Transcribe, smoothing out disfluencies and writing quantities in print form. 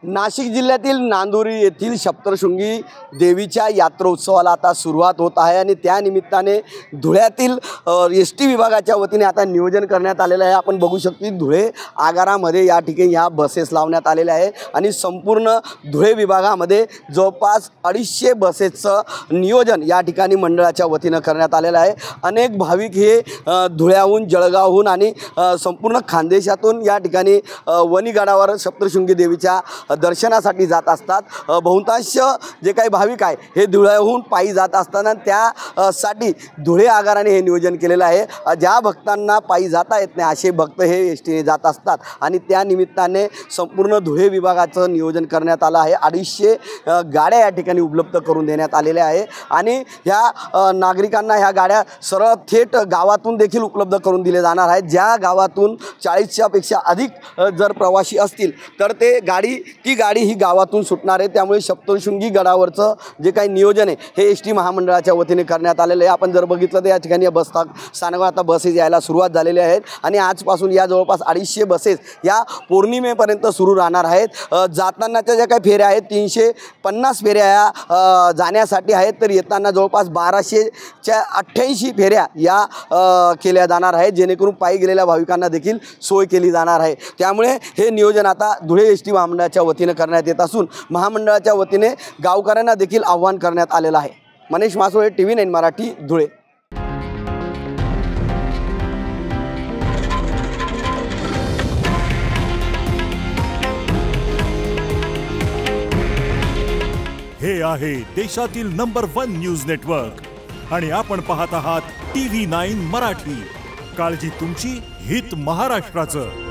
नाशिक जिल्ह्यातील नांदुरी येथील सप्तशृंगी देवीच्या यात्रोत्सवाला आता सुरुवात होत आहे आणि त्या निमित्ताने धुळ्यातील एसटी विभागाच्या वतीने आता नियोजन करण्यात आलेलं आहे। आपण बघू शकतो धुळे आगारामध्ये या ठिकाणी ह्या बसेस लावण्यात आलेल्या आहे आणि संपूर्ण धुळे विभागामध्ये जवळपास 250 बसेसचं नियोजन या ठिकाणी मंडळाच्या वतीने करण्यात आलेलं आहे। अनेक भाविक हे धुळ्याहून जळगावहून आणि संपूर्ण खानदेशातून या ठिकाणी वणीगडावर सप्तशृंगी देवीच्या दर्शनासाठी जात असतात। बहुतांश जे काही भाविक आहे हे धुळ्याहून पायी जात असताना त्यासाठी धुळे आगाराने हे नियोजन केलेलं आहे। ज्या भक्तांना पायी जाता येत नाही असे भक्त हे एसटीने जात असतात आणि त्या निमित्ताने संपूर्ण धुळे विभागाचं नियोजन करण्यात आलं आहे। 250 गाड्या या ठिकाणी उपलब्ध करून देण्यात आलेल्या आहे आणि ह्या नागरिकांना ह्या गाड्या सरळ थेट गावातून देखील उपलब्ध करून दिले जाणार आहेत। ज्या गावातून 40च्या पेक्षा अधिक जर प्रवासी असतील तर ती गाडी ही गावातून सुटणार आहे। त्यामुळे सप्तशृंगी गडावरचं जे काही नियोजन आहे हे एसटी महामंडळाच्या वतीने करण्यात आलेलं आहे। आपण जर बघितलं तर या ठिकाणी बस स्थानकावर आता बसेस यायला सुरुवात झालेली आहेत आणि आजपासून या जवळपास 250 बसेस या पौर्णिमेपर्यंत सुरू राहणार आहेत। जातानाच्या ज्या काही फेऱ्या आहेत 350 फेऱ्या या जाण्यासाठी आहेत, तर येताना जवळपास 1288 फेऱ्या या केल्या जाणार आहेत, जेणेकरून पायी गेलेल्या भाविकांना देखील सोय केली जाणार आहे। त्यामुळे हे नियोजन आता धुळे एसटी महामंडळाच्या वतीने करण्यात येत असून महामंडळाच्या वतीने गावकऱ्यांना देखील आवाहन करण्यात आलेलं आहे। मनीष मासोळे, TV9 मराठी, धुळे। हे आहे देशातील नंबर 1 न्यूज नेटवर्क आणि आपण पाहत आहात TV9 मराठी। काळजी तुमची, हित महाराष्ट्राचं।